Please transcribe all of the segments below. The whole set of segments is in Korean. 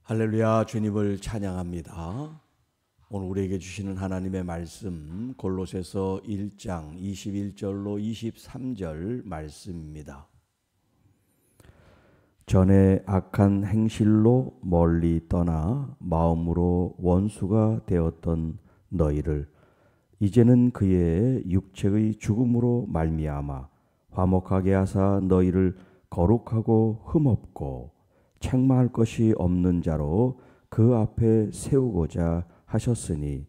할렐루야, 주님을 찬양합니다. 오늘 우리에게 주시는 하나님의 말씀 골로새서 1장 21절로 23절 말씀입니다. 전에 악한 행실로 멀리 떠나 마음으로 원수가 되었던 너희를 이제는 그의 육체의 죽음으로 말미암아 화목하게 하사 너희를 거룩하고 흠없고 책망할 것이 없는 자로 그 앞에 세우고자 하셨으니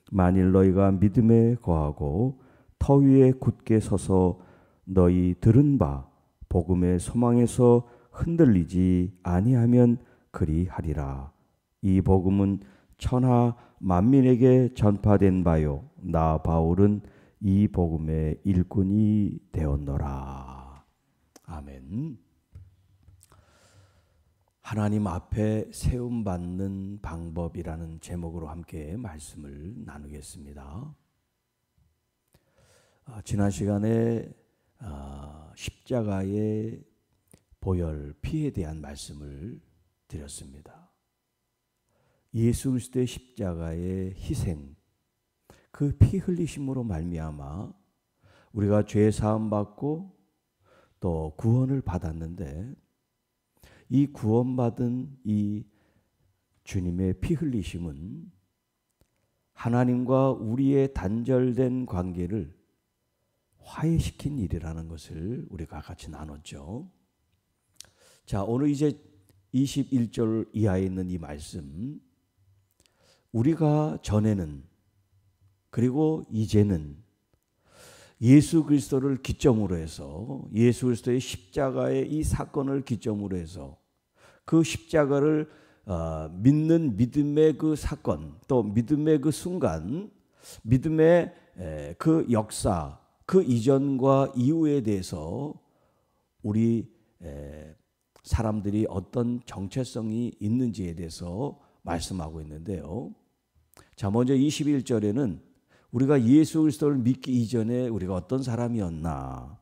만일 너희가 믿음에 거하고 터 위에 굳게 서서 너희 들은 바 복음의 소망에서 흔들리지 아니하면 그리하리라. 이 복음은 천하 만민에게 전파된 바요 나 바울은 이 복음의 일꾼이 되었노라. 아멘. 하나님 앞에 세움받는 방법이라는 제목으로 함께 말씀을 나누겠습니다. 지난 시간에 십자가의 보혈, 피에 대한 말씀을 드렸습니다. 예수 그리스도의 십자가의 희생, 그 피 흘리심으로 말미암아 우리가 죄 사함 받고 또 구원을 받았는데 이 구원받은 이 주님의 피 흘리심은 하나님과 우리의 단절된 관계를 화해시킨 일이라는 것을 우리가 같이 나눴죠. 자, 오늘 이제 21절 이하에 있는 이 말씀, 우리가 전에는 그리고 이제는 예수 그리스도를 기점으로 해서 예수 그리스도의 십자가의 이 사건을 기점으로 해서 그 십자가를 믿는 믿음의 그 사건 또 믿음의 그 순간 믿음의 그 역사 그 이전과 이후에 대해서 우리 사람들이 어떤 정체성이 있는지에 대해서 말씀하고 있는데요. 자, 먼저 21절에는 우리가 예수 그리스도를 믿기 이전에 우리가 어떤 사람이었나?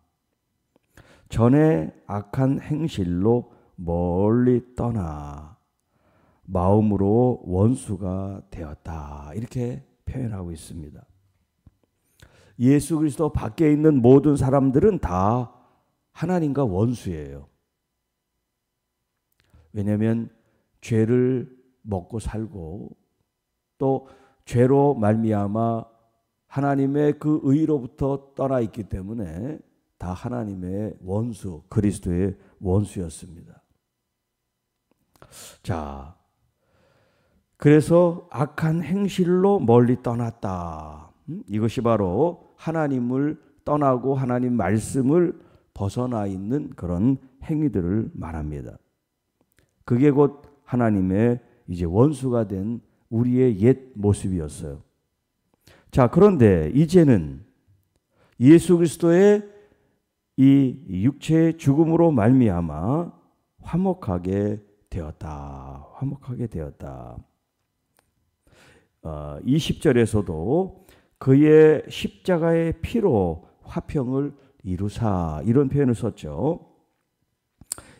전에 악한 행실로 멀리 떠나 마음으로 원수가 되었다. 이렇게 표현하고 있습니다. 예수 그리스도 밖에 있는 모든 사람들은 다 하나님과 원수예요. 왜냐하면 죄를 먹고 살고 또 죄로 말미암아 하나님의 그 의로부터 떠나 있기 때문에 다 하나님의 원수, 그리스도의 원수였습니다. 자, 그래서 악한 행실로 멀리 떠났다. 이것이 바로 하나님을 떠나고 하나님 말씀을 벗어나 있는 그런 행위들을 말합니다. 그게 곧 하나님의 이제 원수가 된 우리의 옛 모습이었어요. 자, 그런데 이제는 예수 그리스도의 이 육체의 죽음으로 말미암아 화목하게 되었다. 화목하게 되었다. 20절에서도 그의 십자가의 피로 화평을 이루사 이런 표현을 썼죠.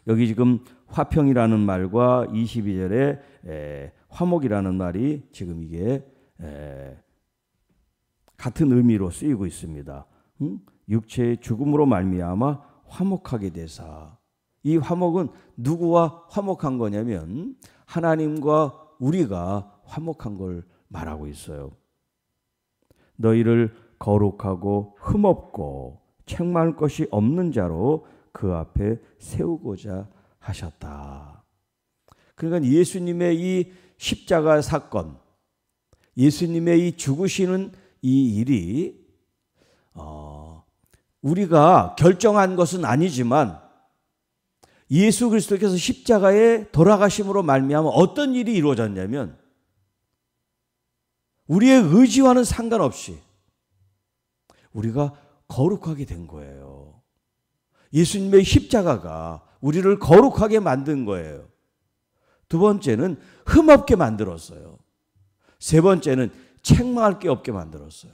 여기 지금 화평이라는 말과 22절에 화목이라는 말이 지금 이게 같은 의미로 쓰이고 있습니다. 육체의 죽음으로 말미암아 화목하게 되사. 이 화목은 누구와 화목한 거냐면 하나님과 우리가 화목한 걸 말하고 있어요. 너희를 거룩하고 흠없고 책망할 것이 없는 자로 그 앞에 세우고자 하셨다. 그러니까 예수님의 이 십자가 사건, 예수님의 이 죽으시는 이 일이 우리가 결정한 것은 아니지만 예수 그리스도께서 십자가에 돌아가심으로 말미암아 어떤 일이 이루어졌냐면 우리의 의지와는 상관없이 우리가 거룩하게 된 거예요. 예수님의 십자가가 우리를 거룩하게 만든 거예요. 두 번째는 흠없게 만들었어요. 세 번째는 책망할 게 없게 만들었어요.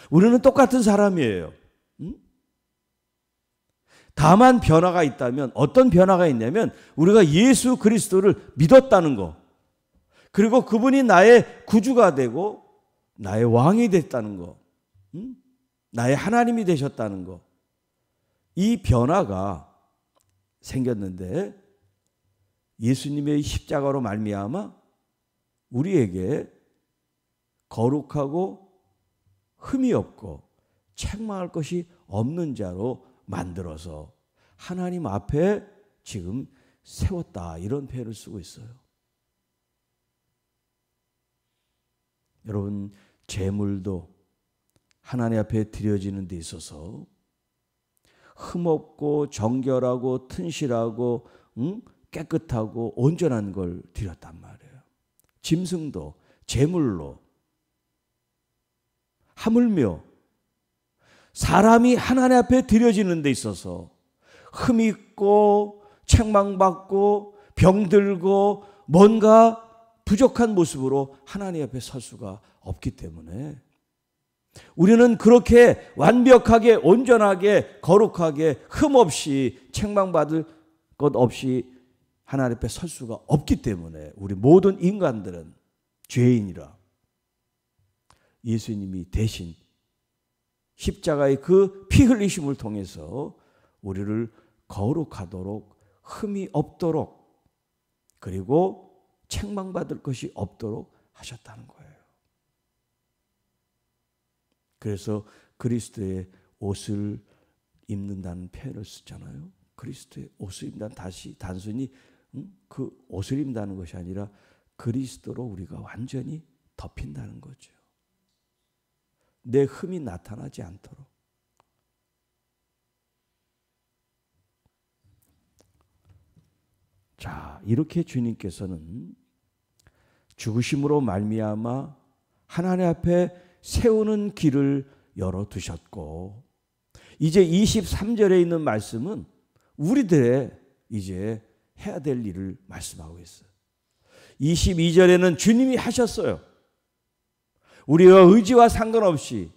우리는 똑같은 사람이에요. 다만 변화가 있다면 어떤 변화가 있냐면 우리가 예수 그리스도를 믿었다는 거, 그리고 그분이 나의 구주가 되고 나의 왕이 됐다는 거, 나의 하나님이 되셨다는 거, 이 변화가 생겼는데 예수님의 십자가로 말미암아 우리에게 거룩하고 흠이 없고 책망할 것이 없는 자로 만들어서 하나님 앞에 지금 세웠다, 이런 표현을 쓰고 있어요. 여러분, 제물도 하나님 앞에 드려지는 데 있어서 흠없고 정결하고 튼실하고 깨끗하고 온전한 걸 드렸단 말이에요. 짐승도 제물로, 하물며 사람이 하나님 앞에 드려지는 데 있어서 흠 있고 책망받고 병들고 뭔가 부족한 모습으로 하나님 앞에 설 수가 없기 때문에 우리는 그렇게 완벽하게 온전하게 거룩하게 흠 없이 책망받을 것 없이 하나님 앞에 설 수가 없기 때문에 우리 모든 인간들은 죄인이라 예수님이 대신 십자가의 그 피 흘리심을 통해서 우리를 거룩하도록 흠이 없도록 그리고 책망받을 것이 없도록 하셨다는 거예요. 그래서 그리스도의 옷을 입는다는 표현을 쓰잖아요. 그리스도의 옷을 입는다는 단순히 그 옷을 입는다는 것이 아니라 그리스도로 우리가 완전히 덮인다는 거죠. 내 흠이 나타나지 않도록. 자, 이렇게 주님께서는 죽으심으로 말미암아 하나님 앞에 세우는 길을 열어두셨고, 이제 23절에 있는 말씀은 우리들의 이제 해야 될 일을 말씀하고 있어요. 22절에는 주님이 하셨어요. 우리가 의지와 상관없이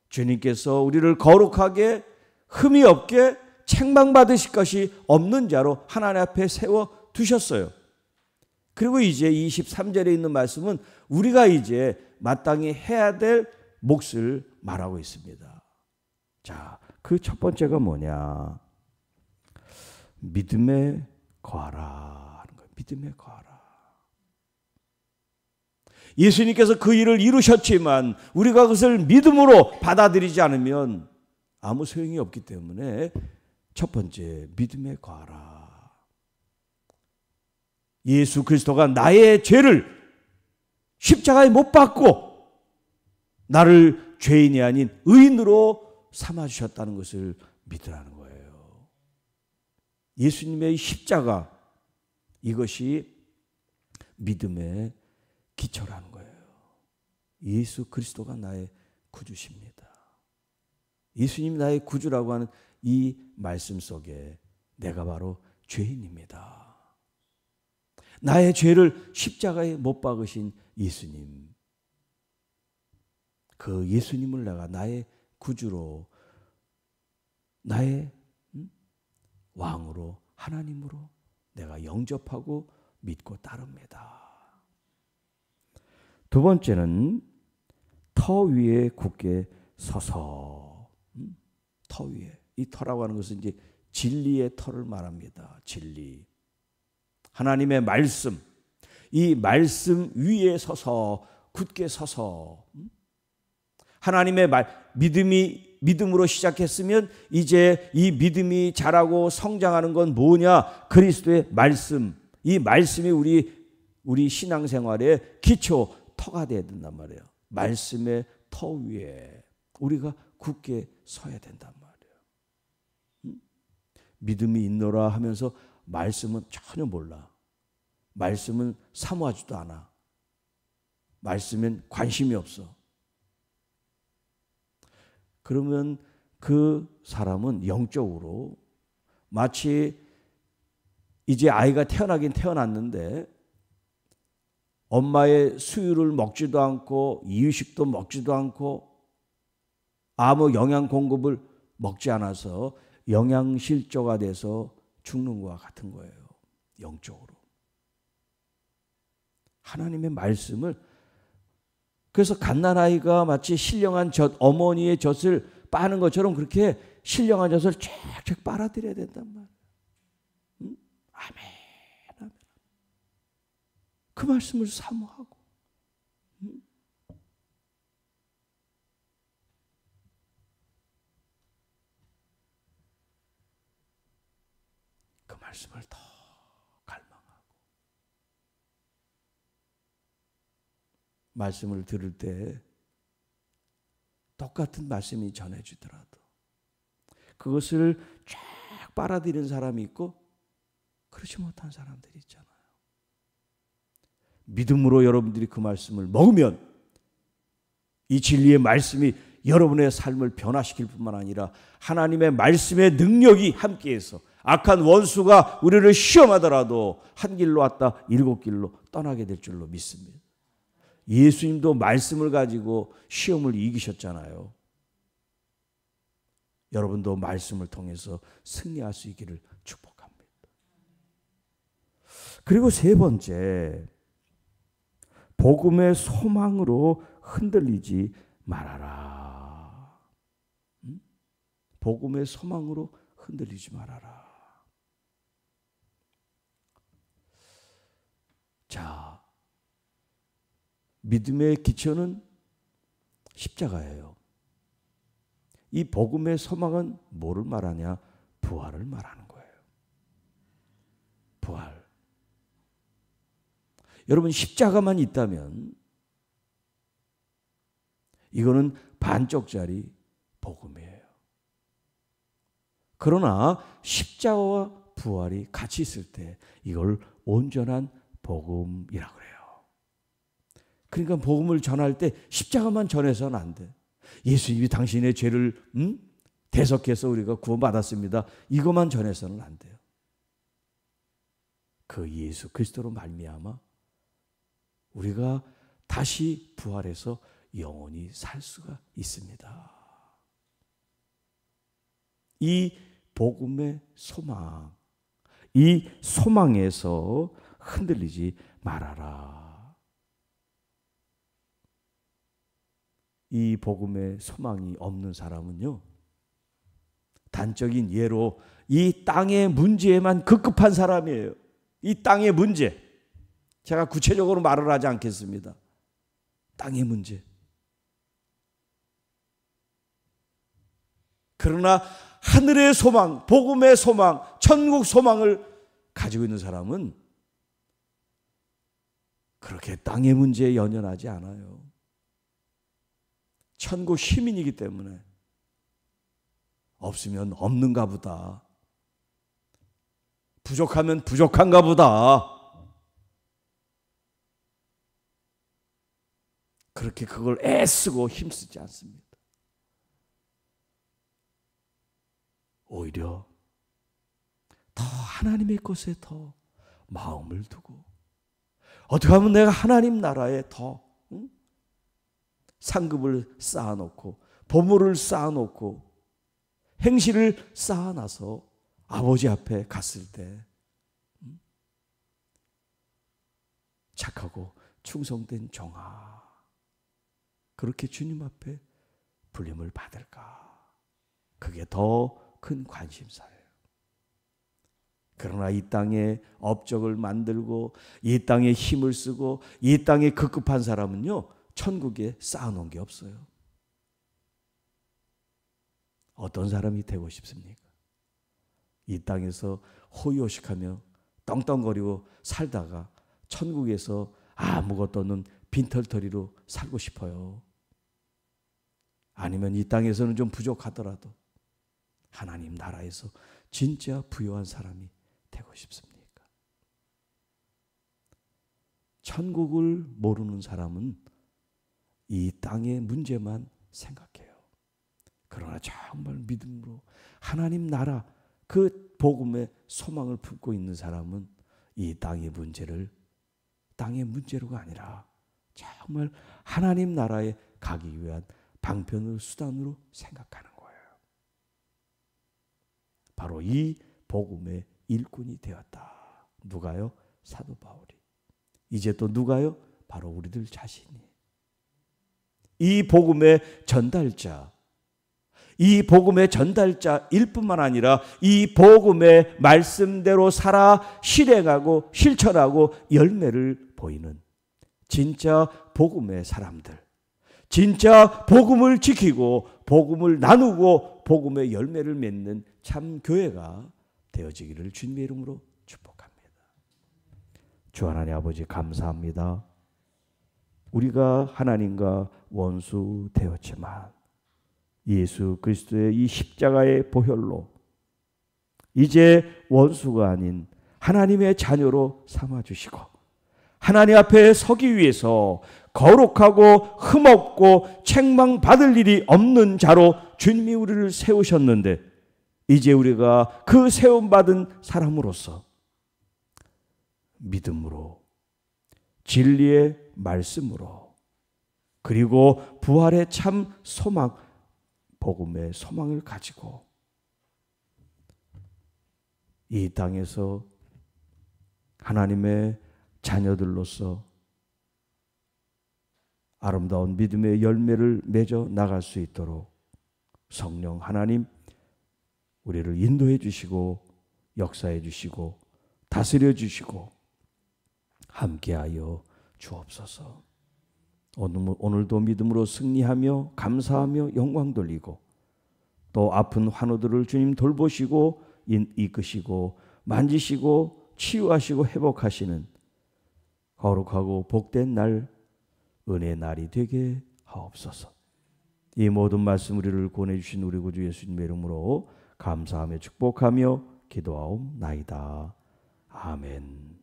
주님께서 우리를 거룩하게 흠이 없게 책망받으실 것이 없는 자로 하나님 앞에 세워두셨어요. 그리고 이제 23절에 있는 말씀은 우리가 이제 마땅히 해야 될 몫을 말하고 있습니다. 자, 그 첫 번째가 뭐냐? 믿음에 거하라 하는 거예요. 믿음에 거하라. 예수님께서 그 일을 이루셨지만 우리가 그것을 믿음으로 받아들이지 않으면 아무 소용이 없기 때문에 첫 번째, 믿음에 거하라. 예수 그리스도가 나의 죄를 십자가에 못 박고 나를 죄인이 아닌 의인으로 삼아주셨다는 것을 믿으라는 거예요. 예수님의 십자가, 이것이 믿음의 기초라는 거예요. 예수 그리스도가 나의 구주십니다. 예수님이 나의 구주라고 하는 이 말씀 속에 내가 바로 죄인입니다. 나의 죄를 십자가에 못 박으신 예수님, 그 예수님을 내가 나의 구주로, 나의 왕으로, 하나님으로 내가 영접하고 믿고 따릅니다. 두 번째는 터 위에 굳게 서서. 터 위에, 이 터라고 하는 것은 이제 진리의 터를 말합니다. 진리, 하나님의 말씀, 이 말씀 위에 서서 굳게 서서 하나님의 믿음으로 시작했으면 이제 이 믿음이 자라고 성장하는 건 뭐냐? 그리스도의 말씀. 이 말씀이 우리 신앙생활의 기초 터가 되어야 된단 말이에요. 말씀의 터 위에 우리가 굳게 서야 된단 말이에요. 믿음이 있노라 하면서 말씀은 전혀 몰라. 말씀은 사모하지도 않아. 말씀엔 관심이 없어. 그러면 그 사람은 영적으로 마치 이제 아이가 태어나긴 태어났는데 엄마의 수유를 먹지도 않고 이유식도 먹지도 않고 아무 영양 공급을 먹지 않아서 영양실조가 돼서 죽는 것과 같은 거예요. 영적으로. 하나님의 말씀을, 그래서 갓난아이가 마치 신령한 젖, 어머니의 젖을 빠는 것처럼 그렇게 신령한 젖을 쫙쫙 빨아들여야 된단 말이에요. 응? 아멘, 아멘. 그 말씀을 사모하고, 응? 그 말씀을 더 갈망하고, 말씀을 들을 때 똑같은 말씀이 전해지더라도 그것을 쫙 빨아들이는 사람이 있고 그렇지 못한 사람들이 있잖아요. 믿음으로 여러분들이 그 말씀을 먹으면 이 진리의 말씀이 여러분의 삶을 변화시킬 뿐만 아니라 하나님의 말씀의 능력이 함께해서 악한 원수가 우리를 시험하더라도 한 길로 왔다 일곱 길로 떠나게 될 줄로 믿습니다. 예수님도 말씀을 가지고 시험을 이기셨잖아요. 여러분도 말씀을 통해서 승리할 수 있기를 축복합니다. 그리고 세 번째, 복음의 소망으로 흔들리지 말아라. 복음의 소망으로 흔들리지 말아라. 자, 믿음의 기초는 십자가예요. 이 복음의 소망은 뭐를 말하냐? 부활을 말하는 거예요. 부활. 여러분, 십자가만 있다면 이거는 반쪽짜리 복음이에요. 그러나 십자가와 부활이 같이 있을 때 이걸 온전한 복음이라고 그래요. 그러니까 복음을 전할 때 십자가만 전해서는 안 돼. 예수님이 당신의 죄를 대속해서 우리가 구원받았습니다. 이것만 전해서는 안 돼요. 그 예수 그리스도로 말미암아 우리가 다시 부활해서 영원히 살 수가 있습니다. 이 복음의 소망, 이 소망에서 흔들리지 말아라. 이 복음의 소망이 없는 사람은요, 단적인 예로 이 땅의 문제에만 급급한 사람이에요. 이 땅의 문제. 제가 구체적으로 말을 하지 않겠습니다. 땅의 문제. 그러나 하늘의 소망, 복음의 소망, 천국 소망을 가지고 있는 사람은 그렇게 땅의 문제에 연연하지 않아요. 천국 시민이기 때문에 없으면 없는가 보다. 부족하면 부족한가 보다. 그렇게 그걸 애쓰고 힘쓰지 않습니다. 오히려 더 하나님의 것에 더 마음을 두고 어떻게 하면 내가 하나님 나라에 더 상급을 쌓아놓고 보물을 쌓아놓고 행실을 쌓아놔서 아버지 앞에 갔을 때 착하고 충성된 종아, 그렇게 주님 앞에 불림을 받을까? 그게 더 큰 관심사예요. 그러나 이 땅에 업적을 만들고 이 땅에 힘을 쓰고 이 땅에 급급한 사람은요, 천국에 쌓아놓은 게 없어요. 어떤 사람이 되고 싶습니까? 이 땅에서 호의호식하며 떵떵거리고 살다가 천국에서 아무것도 없는 빈털터리로 살고 싶어요. 아니면 이 땅에서는 좀 부족하더라도 하나님 나라에서 진짜 부유한 사람이 되고 싶습니까? 천국을 모르는 사람은 이 땅의 문제만 생각해요. 그러나 정말 믿음으로 하나님 나라, 그 복음의 소망을 품고 있는 사람은 이 땅의 문제를 땅의 문제로가 아니라 정말 하나님 나라에 가기 위한 방편으로, 수단으로 생각하는 거예요. 바로 이 복음의 일꾼이 되었다. 누가요? 사도 바울이. 이제 또 누가요? 바로 우리들 자신이. 이 복음의 전달자, 이 복음의 전달자일 뿐만 아니라 이 복음의 말씀대로 살아 실행하고 실천하고 열매를 보이는 진짜 복음의 사람들, 진짜 복음을 지키고 복음을 나누고 복음의 열매를 맺는 참 교회가 되어지기를 주님의 이름으로 축복합니다. 주 하나님 아버지 감사합니다. 우리가 하나님과 원수 되었지만 예수 그리스도의 이 십자가의 보혈로 이제 원수가 아닌 하나님의 자녀로 삼아주시고 하나님 앞에 서기 위해서 거룩하고 흠없고 책망받을 일이 없는 자로 주님이 우리를 세우셨는데 이제 우리가 그 세움받은 사람으로서 믿음으로 진리의 말씀으로 그리고 부활의 참 소망 복음의 소망을 가지고 이 땅에서 하나님의 자녀들로서 아름다운 믿음의 열매를 맺어 나갈 수 있도록 성령 하나님 우리를 인도해 주시고 역사해 주시고 다스려 주시고 함께하여 주옵소서. 오늘도 믿음으로 승리하며 감사하며 영광 돌리고 또 아픈 환우들을 주님 돌보시고 이끄시고 만지시고 치유하시고 회복하시는 거룩하고 복된 날 은혜의 날이 되게 하옵소서. 이 모든 말씀 우리를 권해주신 우리 구주 예수님의 이름으로 감사하며 축복하며 기도하옵나이다. 아멘.